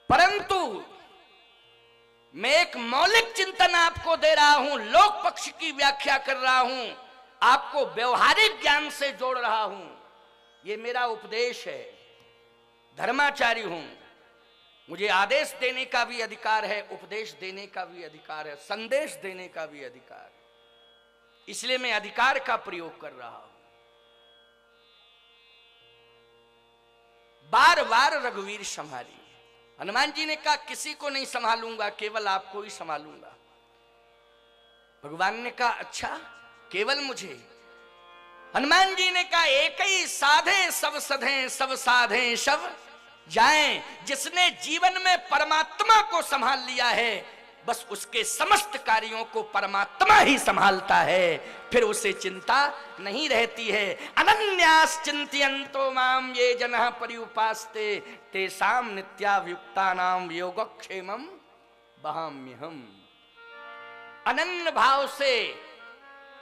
परंतु मैं एक मौलिक चिंतन आपको दे रहा हूं, लोक पक्ष की व्याख्या कर रहा हूं, आपको व्यवहारिक ज्ञान से जोड़ रहा हूं। ये मेरा उपदेश है, धर्माचार्य हूं, मुझे आदेश देने का भी अधिकार है, उपदेश देने का भी अधिकार है, संदेश देने का भी अधिकार है। इसलिए मैं अधिकार का प्रयोग कर रहा हूं। बार बार रघुवीर संभाली। हनुमान जी ने कहा किसी को नहीं संभालूंगा, केवल आपको ही संभालूंगा। भगवान ने कहा अच्छा, केवल मुझे? हनुमान जी ने कहा एक ही साधे सब सधे, सब साधे सब जाएं। जिसने जीवन में परमात्मा को संभाल लिया है, बस उसके समस्त कार्यों को परमात्मा ही संभालता है, फिर उसे चिंता नहीं रहती है। अनन्यास चिंतयन्तो माम ये जनः पर्युपास्ते तेषां नित्याभियुक्तानां योगक्षेमं वहाम्यहम्। अनन्य भाव से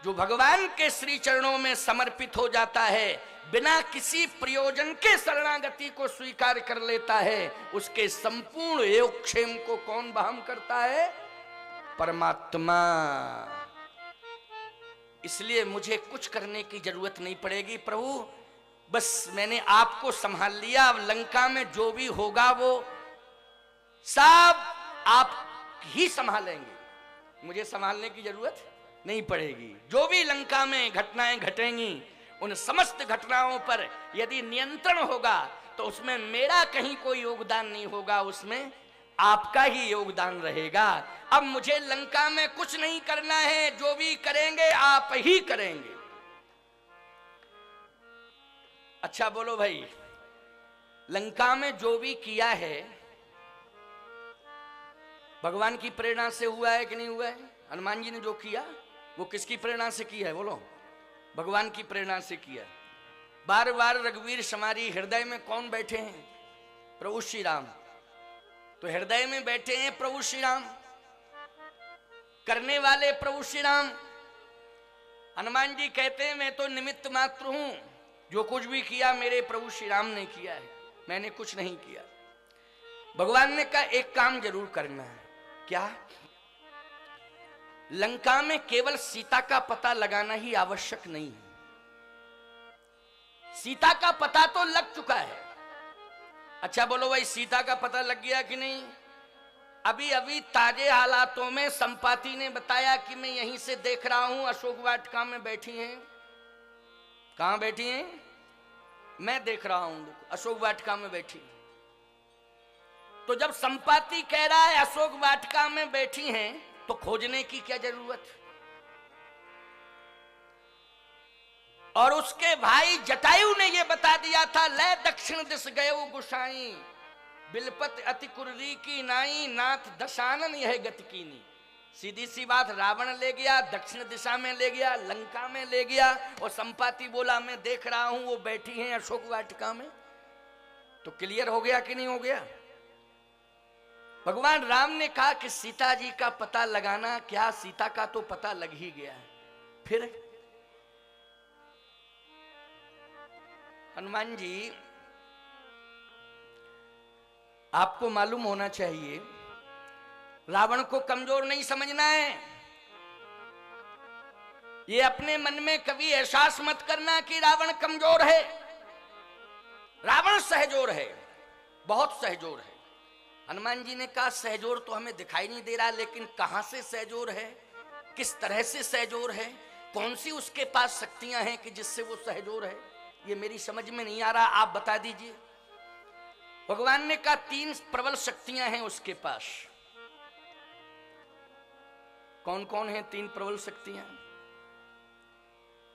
जो भगवान के श्री चरणों में समर्पित हो जाता है, बिना किसी प्रयोजन के शरणागति को स्वीकार कर लेता है, उसके संपूर्ण योगक्षेम को कौन वहन करता है? परमात्मा। इसलिए मुझे कुछ करने की जरूरत नहीं पड़ेगी प्रभु, बस मैंने आपको संभाल लिया। अब लंका में जो भी होगा वो सब आप ही संभालेंगे, मुझे संभालने की जरूरत नहीं पड़ेगी। जो भी लंका में घटनाएं घटेंगी, उन समस्त घटनाओं पर यदि नियंत्रण होगा तो उसमें मेरा कहीं कोई योगदान नहीं होगा, उसमें आपका ही योगदान रहेगा। अब मुझे लंका में कुछ नहीं करना है, जो भी करेंगे आप ही करेंगे। अच्छा बोलो भाई, लंका में जो भी किया है भगवान की प्रेरणा से हुआ है कि नहीं हुआ है? हनुमान जी ने जो किया वो किसकी प्रेरणा से किया है? बोलो, भगवान की प्रेरणा से किया। बार बार रघुवीर समारी हृदय में कौन बैठे हैं? प्रभु श्री राम। तो हृदय में बैठे हैं प्रभु श्री राम, करने वाले प्रभु श्री राम। हनुमान जी कहते हैं मैं तो निमित्त मात्र हूं, जो कुछ भी किया मेरे प्रभु श्री राम ने किया है, मैंने कुछ नहीं किया। भगवान ने कहा एक काम जरूर करना है। क्या? लंका में केवल सीता का पता लगाना ही आवश्यक नहीं है। सीता का पता तो लग चुका है। अच्छा बोलो भाई, सीता का पता लग गया कि नहीं? अभी अभी ताजे हालातों में संपाति ने बताया कि मैं यहीं से देख रहा हूं, अशोक वाटिका में बैठी हैं। कहां बैठी हैं? मैं देख रहा हूं, अशोक वाटिका में बैठी। तो जब संपाति कह रहा है अशोक वाटिका में बैठी हैं, तो खोजने की क्या जरूरत? और उसके भाई जटायु ने यह बता दिया था, ले दक्षिण दिश गयो गुसाई, बिलपत अति कुर्री की नाई, नाथ दशानन यह गति कीनी। सीधी सी बात, रावण ले गया, दक्षिण दिशा में ले गया, लंका में ले गया, और संपाति बोला मैं देख रहा हूं वो बैठी हैं अशोक वाटिका में। तो क्लियर हो गया कि नहीं हो गया? भगवान राम ने कहा कि सीता जी का पता लगाना क्या, सीता का तो पता लग ही गया है। फिर हनुमान जी, आपको मालूम होना चाहिए रावण को कमजोर नहीं समझना है। ये अपने मन में कभी एहसास मत करना कि रावण कमजोर है। रावण सहजोर है, बहुत सहजोर है। हनुमान जी ने कहा सहजोर तो हमें दिखाई नहीं दे रहा, लेकिन कहां से सहजोर है, किस तरह से सहजोर है, कौन सी उसके पास शक्तियां हैं कि जिससे वो सहजोर है, ये मेरी समझ में नहीं आ रहा, आप बता दीजिए। भगवान ने कहा 3 प्रबल शक्तियां हैं उसके पास। कौन कौन है 3 प्रबल शक्तियां?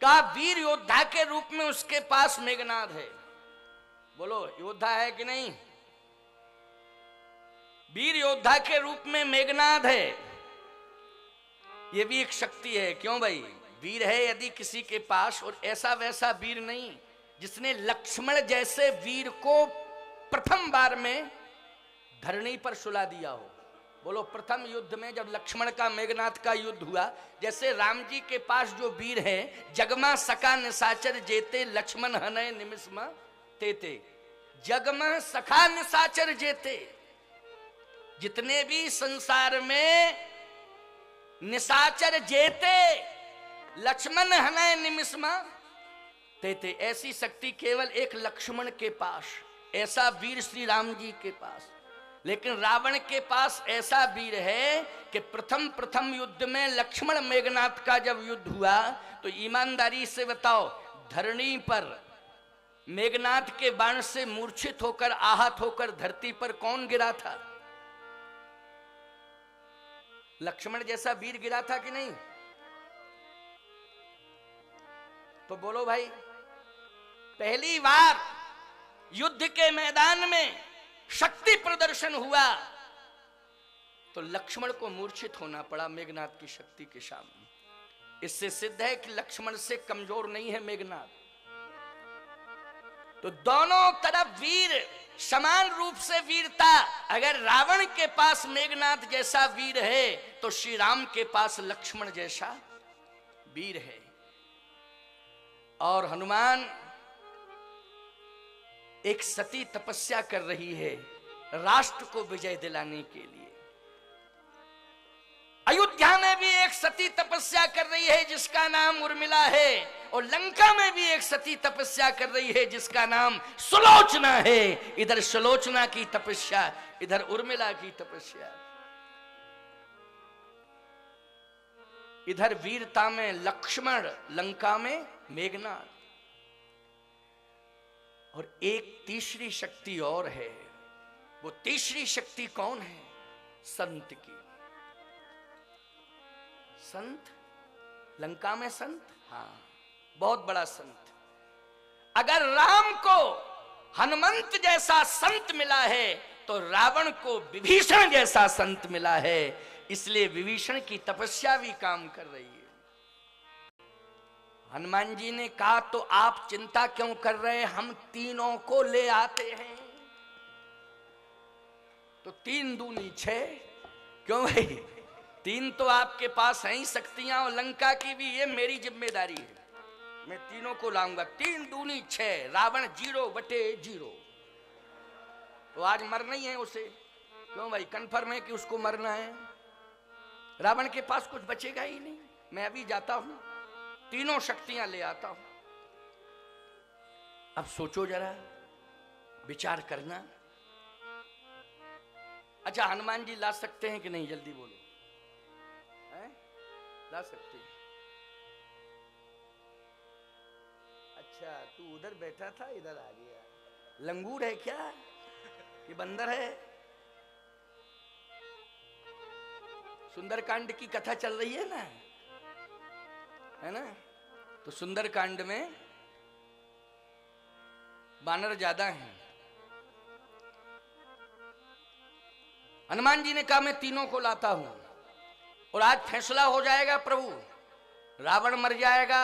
कहा वीर योद्धा के रूप में उसके पास मेघनाद है। बोलो, योद्धा है कि नहीं? वीर योद्धा के रूप में मेघनाद है। यह भी एक शक्ति है। क्यों भाई? वीर है यदि किसी के पास, और ऐसा वैसा वीर नहीं जिसने लक्ष्मण जैसे वीर को प्रथम बार में धरणी पर सुला दिया हो। बोलो, प्रथम युद्ध में जब लक्ष्मण का मेघनाद का युद्ध हुआ, जैसे राम जी के पास जो वीर है, जगमा सखा निशाचर जेते, लक्ष्मण हनय निमिषमा तेते। जगमा सखा निशाचर जेते, जितने भी संसार में निशाचर जेते लक्ष्मण हनय निमिषमा तेते, ऐसी शक्ति केवल एक लक्ष्मण के पास, ऐसा वीर श्री राम जी के पास। लेकिन रावण के पास ऐसा वीर है कि प्रथम युद्ध में लक्ष्मण मेघनाथ का जब युद्ध हुआ तो ईमानदारी से बताओ, धरणी पर मेघनाथ के बाण से मूर्छित होकर आहत होकर धरती पर कौन गिरा था? लक्ष्मण जैसा वीर गिरा था कि नहीं? तो बोलो भाई, पहली बार युद्ध के मैदान में शक्ति प्रदर्शन हुआ तो लक्ष्मण को मूर्छित होना पड़ा मेघनाथ की शक्ति के सामने। इससे सिद्ध है कि लक्ष्मण से कमजोर नहीं है मेघनाथ। तो दोनों तरफ वीर समान रूप से वीरता। अगर रावण के पास मेघनाथ जैसा वीर है तो श्री राम के पास लक्ष्मण जैसा वीर है। और हनुमान एक सती तपस्या कर रही है राष्ट्र को विजय दिलाने के लिए। अयोध्या में भी एक सती तपस्या कर रही है जिसका नाम उर्मिला है, और लंका में भी एक सती तपस्या कर रही है जिसका नाम सुलोचना है। इधर सुलोचना की तपस्या, इधर उर्मिला की तपस्या। इधर वीरता में लक्ष्मण, लंका में मेघनाथ। और एक तीसरी शक्ति और है। वो तीसरी शक्ति कौन है? संत की। संत, लंका में संत, हाँ, बहुत बड़ा संत। अगर राम को हनुमंत जैसा संत मिला है तो रावण को विभीषण जैसा संत मिला है। इसलिए विभीषण की तपस्या भी काम कर रही है। हनुमान जी ने कहा, तो आप चिंता क्यों कर रहे हैं, हम तीनों को ले आते हैं। तो 3 दूनी 6, क्यों भाई? 3 तो आपके पास हैं ही शक्तियां, और लंका की भी ये मेरी जिम्मेदारी है, मैं तीनों को लाऊंगा। 3 दूनी 6, रावण 0/0। तो आज मरना ही है उसे। क्यों भाई? कन्फर्म है कि उसको मरना है। रावण के पास कुछ बचेगा ही नहीं। मैं अभी जाता हूं, तीनों शक्तियां ले आता हूं। अब सोचो जरा, विचार करना। अच्छा, हनुमान जी ला सकते हैं कि नहीं? जल्दी बोलो। हैं? ला सकते हैं। अच्छा, तू उधर बैठा था, इधर आ गया। लंगूर है क्या कि बंदर है? सुंदरकांड की कथा चल रही है ना, है ना? तो सुंदरकांड में बानर ज्यादा हैं। हनुमान जी ने कहा, मैं तीनों को लाता हूं और आज फैसला हो जाएगा प्रभु। रावण मर जाएगा,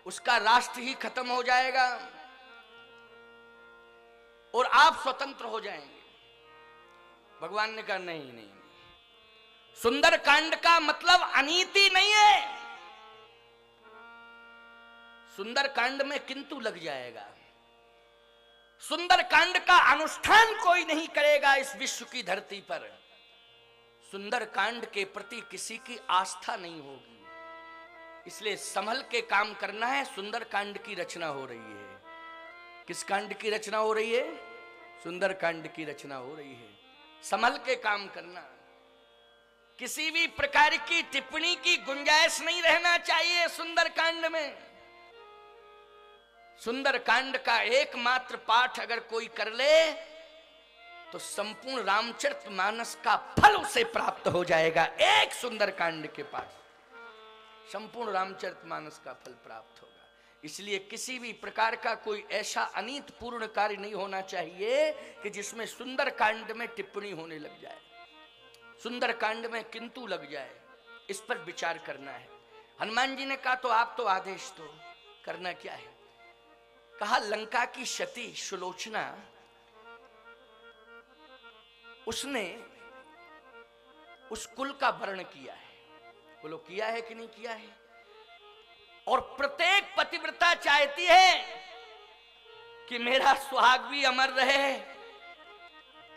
उसका राष्ट्र ही खत्म हो जाएगा और आप स्वतंत्र हो जाएंगे। भगवान ने कहा, नहीं नहीं, सुंदरकांड का मतलब अनीति नहीं है। सुंदरकांड में किंतु लग जाएगा। सुंदरकांड का अनुष्ठान कोई नहीं करेगा इस विश्व की धरती पर। सुंदरकांड के प्रति किसी की आस्था नहीं होगी। इसलिए संभल के काम करना है। सुंदरकांड की रचना हो रही है। किस कांड की रचना हो रही है? सुंदरकांड की रचना हो रही है। संभल के काम करना। किसी भी प्रकार की टिप्पणी की गुंजाइश नहीं रहना चाहिए सुंदरकांड में। सुंदरकांड का एकमात्र पाठ अगर कोई कर ले तो संपूर्ण रामचरितमानस का फल उसे प्राप्त हो जाएगा। एक सुंदरकांड के पाठ संपूर्ण रामचरितमानस का फल प्राप्त होगा। इसलिए किसी भी प्रकार का कोई ऐसा अनीत पूर्ण कार्य नहीं होना चाहिए कि जिसमें सुंदरकांड में टिप्पणी होने लग जाए, सुंदरकांड में किंतु लग जाए। इस पर विचार करना है। हनुमान जी ने कहा, तो आप तो आदेश दो, करना क्या है? कहा, लंका की सती सुलोचना, उसने उस कुल का वर्ण किया है। बोलो, किया है कि नहीं किया है? और प्रत्येक पतिव्रता चाहती है कि मेरा सुहाग भी अमर रहे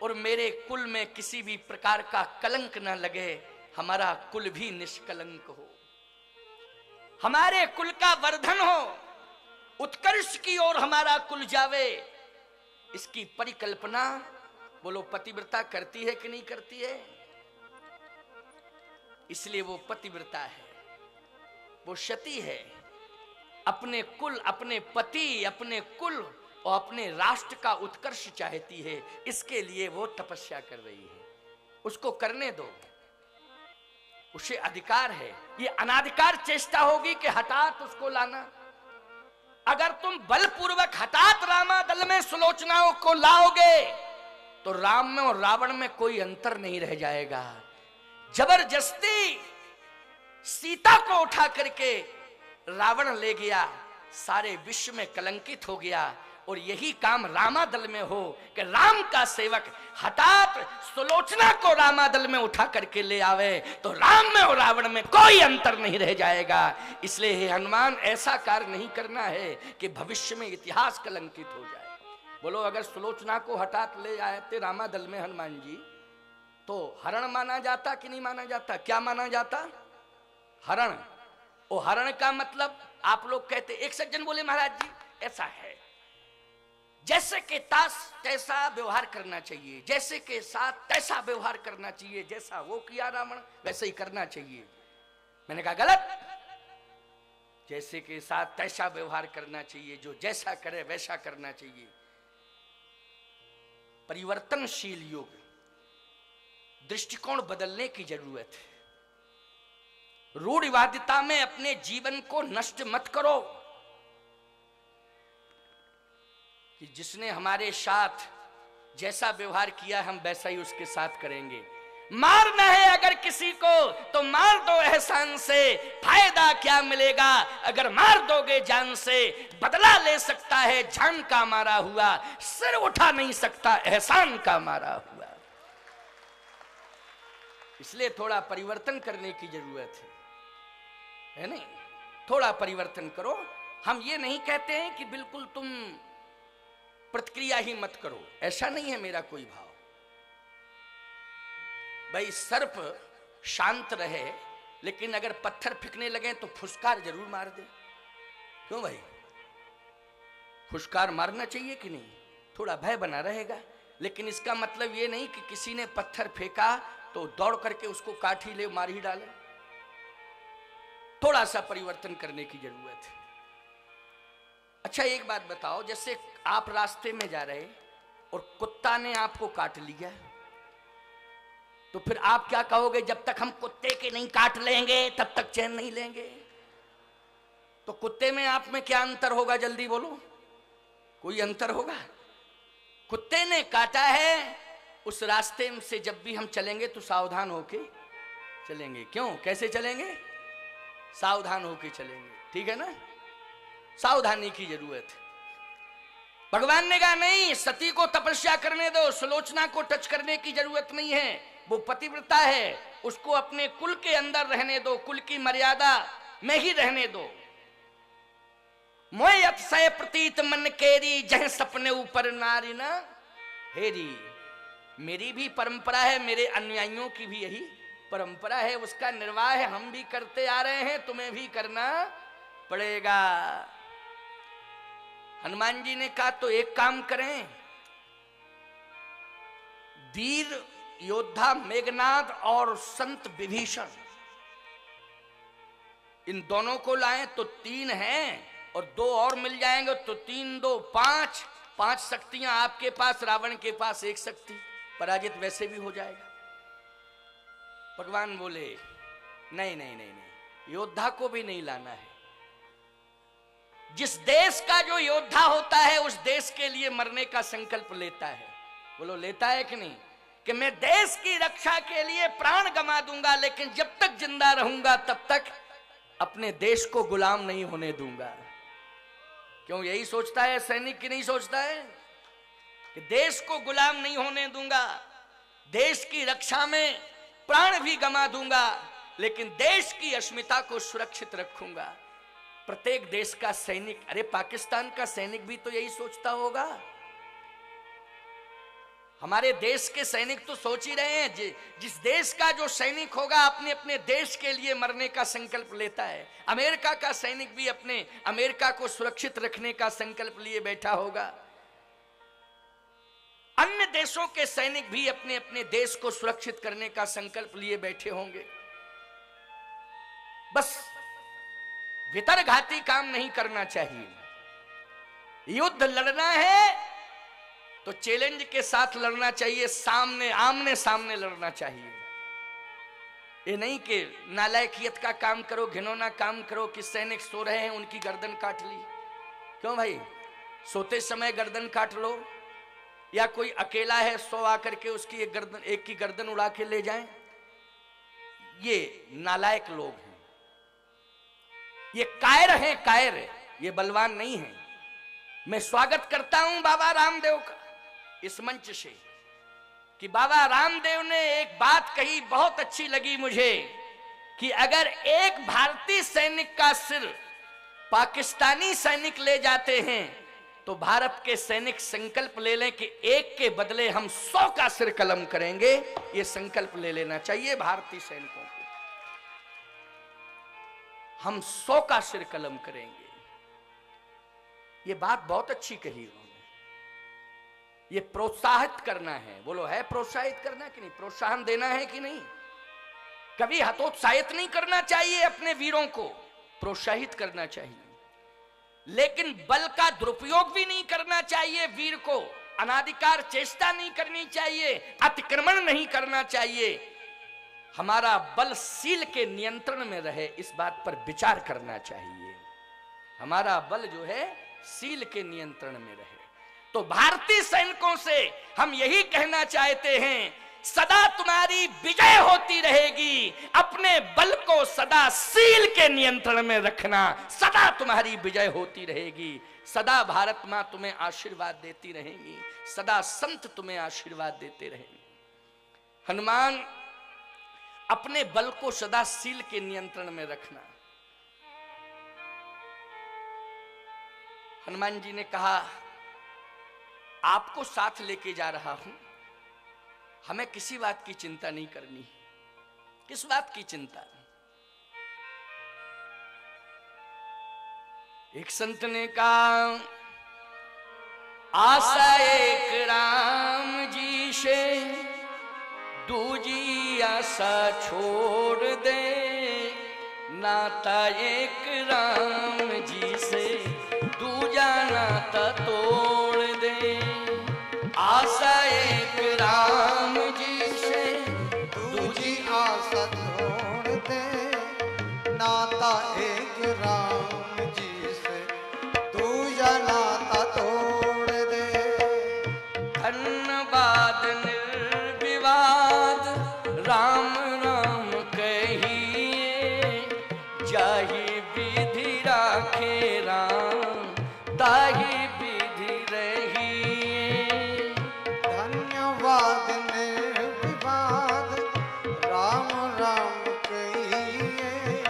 और मेरे कुल में किसी भी प्रकार का कलंक न लगे, हमारा कुल भी निष्कलंक हो, हमारे कुल का वर्धन हो, उत्कर्ष की ओर हमारा कुल जावे, इसकी परिकल्पना बोलो पतिव्रता करती है कि नहीं करती है? इसलिए वो पतिव्रता है, वो सती है, अपने कुल, अपने पति, अपने कुल और अपने राष्ट्र का उत्कर्ष चाहती है, इसके लिए वो तपस्या कर रही है। उसको करने दो, उसे अधिकार है। ये अनाधिकार चेष्टा होगी कि हठात उसको लाना। अगर तुम बलपूर्वक हठात रामादल में सुलोचनाओं को लाओगे तो राम में और रावण में कोई अंतर नहीं रह जाएगा। जबरदस्ती सीता को उठा करके रावण ले गया, सारे विश्व में कलंकित हो गया। और यही काम रामादल में हो कि राम का सेवक हठात सुलोचना को रामादल में उठा करके ले आवे तो राम में और रावण में कोई अंतर नहीं रह जाएगा। इसलिए हे हनुमान, ऐसा कार्य नहीं करना है कि भविष्य में इतिहास कलंकित हो जाए। बोलो, अगर सुलोचना को हठात ले आए थे रामादल में हनुमान जी, तो हरण माना जाता कि नहीं माना जाता? क्या माना जाता? हरण। और हरण का मतलब आप लोग कहते, एक सज्जन बोले महाराज जी ऐसा है, जैसे के तास तैसा व्यवहार करना चाहिए, जैसे के साथ तैसा व्यवहार करना चाहिए, जैसा वो किया रावण वैसे ही करना चाहिए। मैंने कहा गलत, जैसे के साथ तैसा व्यवहार करना चाहिए, जो जैसा करे वैसा करना चाहिए। परिवर्तनशील युग, दृष्टिकोण बदलने की जरूरत है। रूढ़िवादिता में अपने जीवन को नष्ट मत करो कि जिसने हमारे साथ जैसा व्यवहार किया हम वैसा ही उसके साथ करेंगे। मारना है अगर किसी को तो मार दो एहसान से, फायदा क्या मिलेगा अगर मार दोगे जान से। बदला ले सकता है जान का मारा हुआ, सिर उठा नहीं सकता एहसान का मारा हुआ। इसलिए थोड़ा परिवर्तन करने की जरूरत है नहीं? थोड़ा परिवर्तन करो। हम ये नहीं कहते हैं कि बिल्कुल तुम प्रतिक्रिया ही मत करो, ऐसा नहीं है मेरा कोई भाव। भाई सर्प शांत रहे, लेकिन अगर पत्थर फेंकने लगे तो फुसकार जरूर मार दे। क्यों भाई? फुसकार मारना चाहिए कि नहीं? थोड़ा भय बना रहेगा। लेकिन इसका मतलब ये नहीं कि किसी ने पत्थर फेंका तो दौड़ करके उसको काट ही ले, मार ही डाले। थोड़ा सा परिवर्तन करने की जरूरत है। अच्छा एक बात बताओ, जैसे आप रास्ते में जा रहे और कुत्ता ने आपको काट लिया, तो फिर आप क्या कहोगे? जब तक हम कुत्ते के नहीं काट लेंगे तब तक चैन नहीं लेंगे। तो कुत्ते में आप में क्या अंतर होगा? जल्दी बोलो, कोई अंतर होगा? कुत्ते ने काटा है, उस रास्ते से जब भी हम चलेंगे तो सावधान होके चलेंगे। क्यों? कैसे चलेंगे? सावधान होके चलेंगे, ठीक है ना? सावधानी की जरूरत है। भगवान ने कहा नहीं, सती को तपस्या करने दो, सुलोचना को टच करने की जरूरत नहीं है, वो पतिव्रता है, उसको अपने कुल के अंदर रहने दो, कुल की मर्यादा में ही रहने दो। मोय अतिशय प्रतीत मन केरी, जह सपने ऊपर नारी न हेरी। मेरी भी परंपरा है, मेरे अनुयायियों की भी यही परंपरा है, उसका निर्वाह है, हम भी करते आ रहे हैं, तुम्हें भी करना पड़ेगा। हनुमान जी ने कहा तो एक काम करें, वीर योद्धा मेघनाद और संत विभीषण, इन दोनों को लाएं तो 3 हैं, और 2 और मिल जाएंगे तो 3 2 5, 5 शक्तियां आपके पास, रावण के पास 1 शक्ति, पराजित वैसे भी हो जाएगा। भगवान बोले नहीं नहीं नहीं नहीं, योद्धा को भी नहीं लाना है। जिस देश का जो योद्धा होता है उस देश के लिए मरने का संकल्प लेता है। बोलो लेता है कि नहीं? कि मैं देश की रक्षा के लिए प्राण गंवा दूंगा, लेकिन जब तक जिंदा रहूंगा तब तक अपने देश को गुलाम नहीं होने दूंगा। क्यों? यही सोचता है सैनिक की नहीं सोचता है कि देश को गुलाम नहीं होने दूंगा, देश की रक्षा में प्राण भी गंवा दूंगा, लेकिन देश की अस्मिता को सुरक्षित रखूंगा। प्रत्येक देश का सैनिक, अरे पाकिस्तान का सैनिक भी तो यही सोचता होगा। हमारे देश के सैनिक तो सोच ही रहे हैं, जिस देश का जो सैनिक होगा अपने अपने देश के लिए मरने का संकल्प लेता है। अमेरिका का सैनिक भी अपने अमेरिका को सुरक्षित रखने का संकल्प लिए बैठा होगा। अन्य देशों के सैनिक भी अपने अपने देश को सुरक्षित करने का संकल्प लिए बैठे होंगे। बस वितरघाती काम नहीं करना चाहिए। युद्ध लड़ना है तो चैलेंज के साथ लड़ना चाहिए, सामने आमने सामने लड़ना चाहिए। ये नहीं कि नालायकियत का काम करो, घिनौना काम करो कि सैनिक सो रहे हैं उनकी गर्दन काट ली। क्यों भाई, सोते समय गर्दन काट लो, या कोई अकेला है सो आकर के उसकी एक की गर्दन उड़ा के ले जाएं। ये नालायक लोग हैं, ये कायर हैं, कायर, ये बलवान नहीं है। मैं स्वागत करता हूं बाबा रामदेव का इस मंच से कि बाबा रामदेव ने एक बात कही, बहुत अच्छी लगी मुझे, कि अगर एक भारतीय सैनिक का सिर पाकिस्तानी सैनिक ले जाते हैं तो भारत के सैनिक संकल्प ले लें कि एक के बदले हम 100 का सिर कलम करेंगे। ये संकल्प ले लेना चाहिए भारतीय सैनिकों को, हम 100 का सिर कलम करेंगे। ये बात बहुत अच्छी कही उन्होंने। ये प्रोत्साहित करना है, बोलो है प्रोत्साहित करना कि नहीं, प्रोत्साहन देना है कि नहीं। कभी हतोत्साहित नहीं करना चाहिए, अपने वीरों को प्रोत्साहित करना चाहिए, लेकिन बल का दुरुपयोग भी नहीं करना चाहिए। वीर को अनाधिकार चेष्टा नहीं करनी चाहिए, अतिक्रमण नहीं करना चाहिए। हमारा बल सील के नियंत्रण में रहे, इस बात पर विचार करना चाहिए। हमारा बल जो है सील के नियंत्रण में रहे। तो भारतीय सैनिकों से हम यही कहना चाहते हैं, सदा तुम्हारी विजय होती रहेगी। अपने बल को सदा सील के नियंत्रण में रखना, सदा तुम्हारी विजय होती रहेगी। सदा भारत मां तुम्हें आशीर्वाद देती रहेंगी, सदा संत तुम्हें आशीर्वाद देते रहेंगे। हनुमान, अपने बल को सदा सील के नियंत्रण में रखना। हनुमान जी ने कहा, आपको साथ लेके जा रहा हूं, हमें किसी बात की चिंता नहीं करनी। किस बात की चिंता? एक संत ने कहा, आशा एक राम जी से दूजी आशा छोड़ दे, नाता एक राम जी से दूजा नाता तोड़ दे। आशा एक राम जी से दूजी आशा छोड़ दे, नाता एक राम जी से दूजा नाता तोड़ दे। धन्यवाद निर्विवाद राम राम कहिए, जाहि विधि राखे राम ताहि विधि रहिए। धन्यवाद निर्विवाद राम राम कहिए,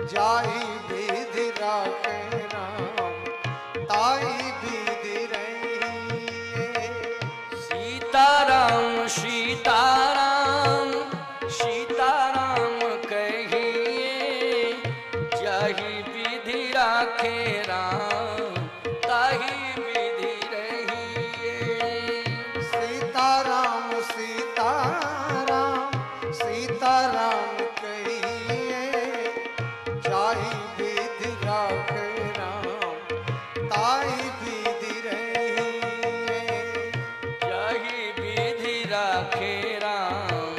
जाहि विधि राखे राम ताहि विधि रहिए। सीताराम सीताराम सीताराम कहिए, जाहि विधि राखे राम ताहि विधि रहिए। सीताराम सीताराम सीताराम कहिए, जाहि विधि राखे राम ताहि विधि रहिए। जाहि विधि राखे राम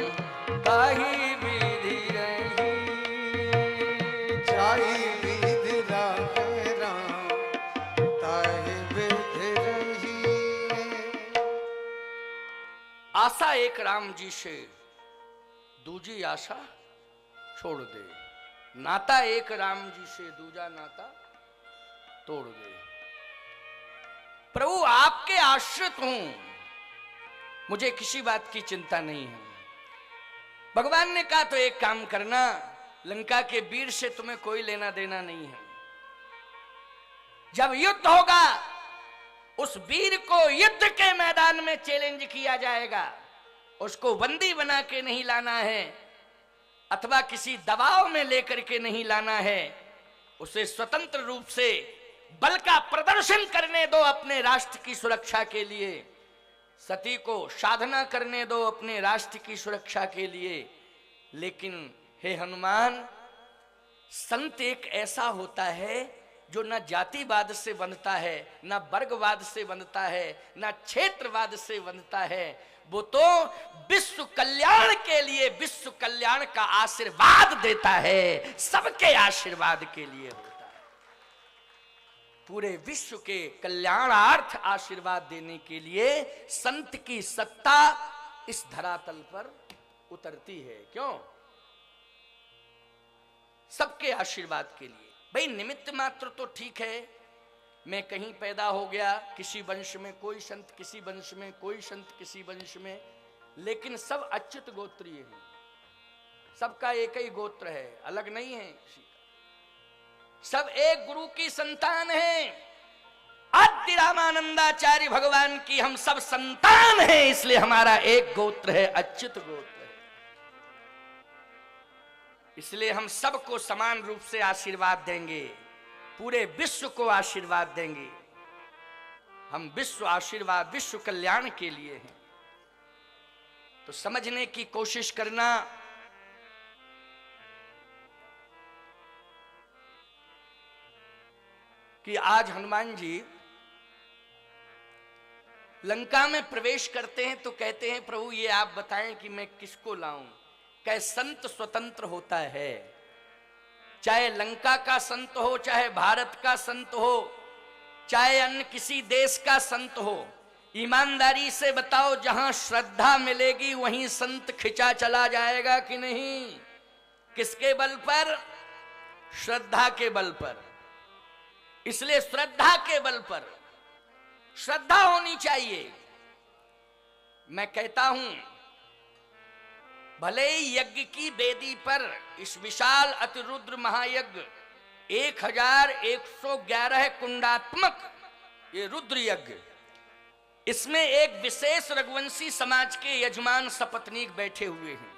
ताहि विधि रहिए। जाहि विधि राखे राम ताहि विधि रहिए। आशा एक राम जी से दूजी आशा छोड़ दे, नाता एक राम जी से दूजा नाता तोड़ दे। प्रभु आपके आश्रित हूं, मुझे किसी बात की चिंता नहीं है। भगवान ने कहा तो एक काम करना, लंका के वीर से तुम्हें कोई लेना देना नहीं है। जब युद्ध होगा उस वीर को युद्ध के मैदान में चैलेंज किया जाएगा। उसको बंदी बना के नहीं लाना है अथवा किसी दबाव में लेकर के नहीं लाना है, उसे स्वतंत्र रूप से बल का प्रदर्शन करने दो अपने राष्ट्र की सुरक्षा के लिए, सती को साधना करने दो अपने राष्ट्र की सुरक्षा के लिए। लेकिन हे हनुमान, संत एक ऐसा होता है जो न जातिवाद से बनता है, न वर्गवाद से बनता है, न क्षेत्रवाद से बनता है। वो तो विश्व कल्याण के लिए, विश्व कल्याण का आशीर्वाद देता है, सबके आशीर्वाद के लिए होता है। पूरे विश्व के कल्याणार्थ आशीर्वाद देने के लिए संत की सत्ता इस धरातल पर उतरती है। क्यों? सबके आशीर्वाद के लिए। भाई निमित्त मात्र तो ठीक है, मैं कहीं पैदा हो गया, किसी वंश में कोई संत, किसी वंश में कोई संत, किसी वंश में, लेकिन सब अच्युत गोत्रीय हैं, सबका एक ही गोत्र है, अलग नहीं है किसी का, सब एक गुरु की संतान है। आद्य रामानंदाचार्य भगवान की हम सब संतान हैं, इसलिए हमारा एक गोत्र है, अच्युत गोत्र है। इसलिए हम सबको समान रूप से आशीर्वाद देंगे, पूरे विश्व को आशीर्वाद देंगे। हम विश्व आशीर्वाद, विश्व कल्याण के लिए हैं। तो समझने की कोशिश करना कि आज हनुमान जी लंका में प्रवेश करते हैं तो कहते हैं प्रभु ये आप बताएं कि मैं किसको लाऊं। कहे संत स्वतंत्र होता है, चाहे लंका का संत हो, चाहे भारत का संत हो, चाहे अन्य किसी देश का संत हो। ईमानदारी से बताओ, जहां श्रद्धा मिलेगी वहीं संत खिंचा चला जाएगा कि नहीं? किसके बल पर? श्रद्धा के बल पर। इसलिए श्रद्धा के बल पर, श्रद्धा होनी चाहिए। मैं कहता हूं, भले ही यज्ञ की वेदी पर इस विशाल अतिरुद्र महायज्ञ 1111 कुंडात्मक ये रुद्र यज्ञ, इसमें एक विशेष रघुवंशी समाज के यजमान सपत्नीक बैठे हुए हैं।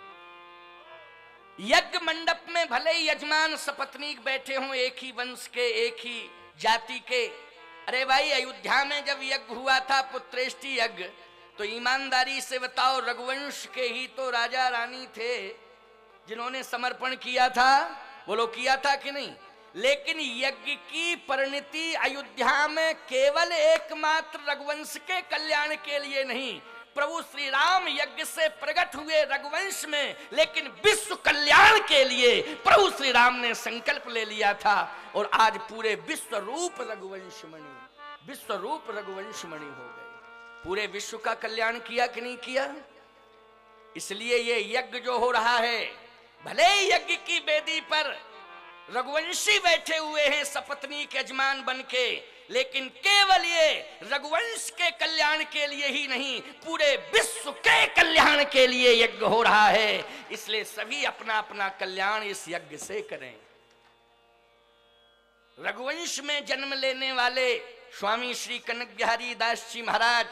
यज्ञ मंडप में भले ही यजमान सपत्नीक बैठे हों, एक ही वंश के, एक ही जाति के। अरे भाई, अयोध्या में जब यज्ञ हुआ था, पुत्रेष्टि यज्ञ, तो ईमानदारी से बताओ, रघुवंश के ही तो राजा रानी थे जिन्होंने समर्पण किया था। बोलो, किया था कि नहीं? लेकिन यज्ञ की परिणति अयोध्या में केवल एकमात्र रघुवंश के कल्याण के लिए नहीं, प्रभु श्री राम यज्ञ से प्रकट हुए रघुवंश में, लेकिन विश्व कल्याण के लिए प्रभु श्री राम ने संकल्प ले लिया था। और आज पूरे विश्व रूप रघुवंशमणि, विश्व रूप रघुवंशमणि हो गए। पूरे विश्व का कल्याण किया कि नहीं किया? इसलिए ये यज्ञ जो हो रहा है, भले ही यज्ञ की वेदी पर रघुवंशी बैठे हुए हैं सपत्नीक यजमान बनके, लेकिन केवल ये रघुवंश के कल्याण के लिए ही नहीं, पूरे विश्व के कल्याण के लिए यज्ञ हो रहा है। इसलिए सभी अपना अपना कल्याण इस यज्ञ से करें। रघुवंश में जन्म लेने वाले स्वामी श्री कनक बिहारी दास जी महाराज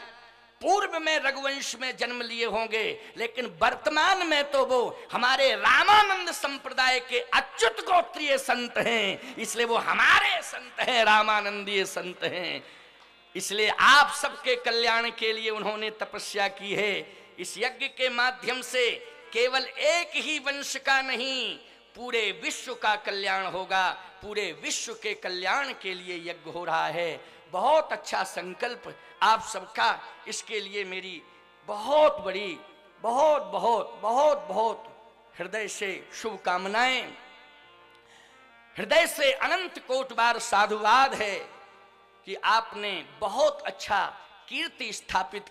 पूर्व में रघुवंश में जन्म लिए होंगे, लेकिन वर्तमान में तो वो हमारे रामानंद संप्रदाय के अच्युत गोत्रीय संत हैं। इसलिए वो हमारे संत हैं, रामानंदीय संत हैं। इसलिए आप सबके कल्याण के लिए उन्होंने तपस्या की है। इस यज्ञ के माध्यम से केवल एक ही वंश का नहीं, पूरे विश्व का कल्याण होगा। पूरे विश्व के कल्याण के लिए यज्ञ हो रहा है। बहुत अच्छा संकल्प आप सबका। इसके लिए मेरी बहुत बड़ी, बहुत बहुत बहुत बहुत हृदय से शुभकामनाएं, हृदय से अनंत कोटि बार साधुवाद है कि आपने बहुत अच्छा कीर्ति स्थापित